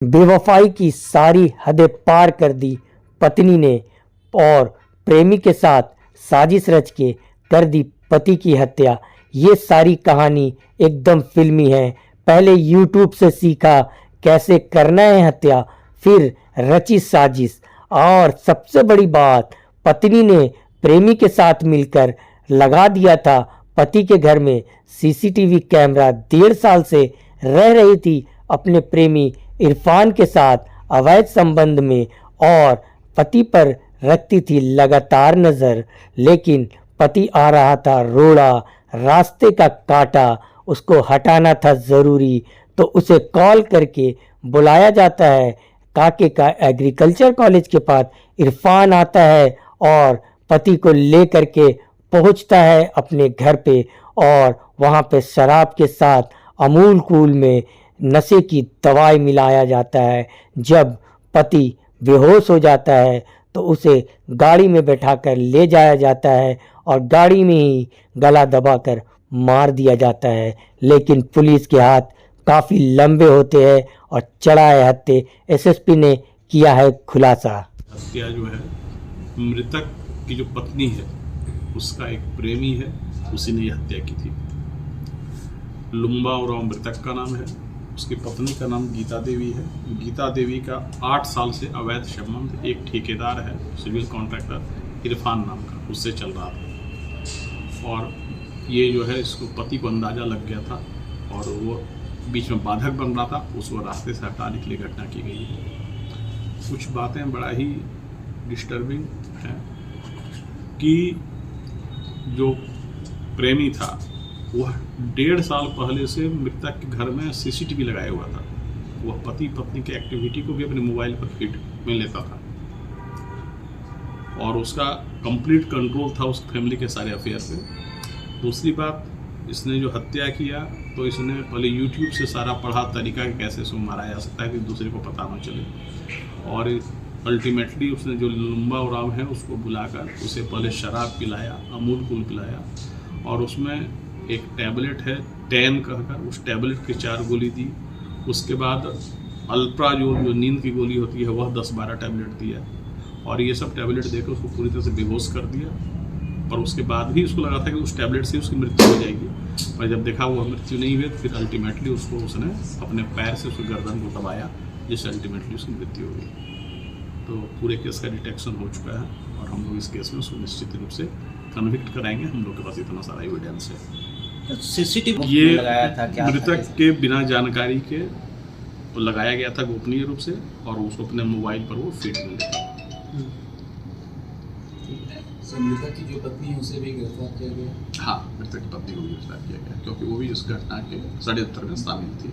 बेवफाई की सारी हदें पार कर दी पत्नी ने और प्रेमी के साथ साजिश रच के कर दी पति की हत्या। ये सारी कहानी एकदम फिल्मी है। पहले यूट्यूब से सीखा कैसे करना है हत्या, फिर रची साजिश, और सबसे बड़ी बात, पत्नी ने प्रेमी के साथ मिलकर लगा दिया था पति के घर में सीसीटीवी कैमरा। 1.5 साल से रह रही थी अपने प्रेमी इरफान के साथ अवैध संबंध में और पति पर रखती थी लगातार नजर। लेकिन पति आ रहा था रोड़ा, रास्ते का कांटा, उसको हटाना था जरूरी, तो उसे कॉल करके बुलाया जाता है। काके का एग्रीकल्चर कॉलेज के पास इरफान आता है और पति को लेकर के पहुंचता है अपने घर पे, और वहां पे शराब के साथ अमूल कूल में नशे की दवाई मिलाया जाता है। जब पति बेहोश हो जाता है तो उसे गाड़ी में बैठाकर ले जाया जाता है और गाड़ी में ही गला दबाकर मार दिया जाता है। लेकिन पुलिस के हाथ काफी लंबे होते हैं और चढ़ा है हत्या। एसएसपी ने किया है खुलासा। हत्या जो है मृतक की जो पत्नी है उसका एक प्रेमी है, उसी ने यह हत्या की थी। लुम्बा उरांव मृतक का नाम है, उसकी पत्नी का नाम गीता देवी है। गीता देवी का 8 साल से अवैध संबंध एक ठेकेदार है, सिविल कॉन्ट्रैक्टर इरफान नाम का, उससे चल रहा था। और ये जो है इसको पति को अंदाज़ा लग गया था और वो बीच में बाधक बन रहा था, उसको रास्ते से हटाने के लिए घटना की गई है। कुछ बातें बड़ा ही डिस्टर्बिंग हैं कि जो प्रेमी था वह 1.5 साल पहले से मृतक के घर में सीसीटीवी लगाया हुआ था। वह पति पत्नी की एक्टिविटी को भी अपने मोबाइल पर फीड में लेता था और उसका कंप्लीट कंट्रोल था उस फैमिली के सारे अफेयर पे। दूसरी बात, इसने जो हत्या किया तो इसने पहले यूट्यूब से सारा पढ़ा तरीका कि कैसे इसको मारा जा सकता है कि दूसरे को पता न चले, और अल्टीमेटली उसने जो लुम्बा उरांव है उसको बुलाकर उसे पहले शराब पिलाया, अमूल कूल पिलाया, और उसमें एक टैबलेट है टैन कहकर, उस टैबलेट की 4 गोली दी। उसके बाद अल्प्राजोल जो नींद की गोली होती है वह 10-12 टैबलेट दिया, और ये सब टैबलेट देकर उसको पूरी तरह से बेहोश कर दिया। और उसके बाद भी उसको लगा था कि उस टैबलेट से उसकी मृत्यु हो जाएगी, और जब देखा वह मृत्यु नहीं हुई तो फिर अल्टीमेटली उसको उसने अपने पैर से उसके गर्दन को दबाया, जिससे अल्टीमेटली उसकी मृत्यु हो गई। तो पूरे केस का डिटेक्शन हो चुका है और हम लोग इस केस में उसको निश्चित रूप से कन्विक्ट कराएंगे। हम लोग के पास इतना सारा एविडेंस है। तो सीसीटीवी ये लगाया था क्या? मृतक के बिना जानकारी के तो लगाया गया था गोपनीय रूप से, और उसको अपने मोबाइल पर वो फीड में लेता। मृतक की जो पत्नी है उसे भी गिरफ्तार किया गया? हाँ, मृतक की पत्नी को भी गिरफ्तार किया गया क्योंकि वो भी इस घटना के षड्यंत्र में शामिल थी।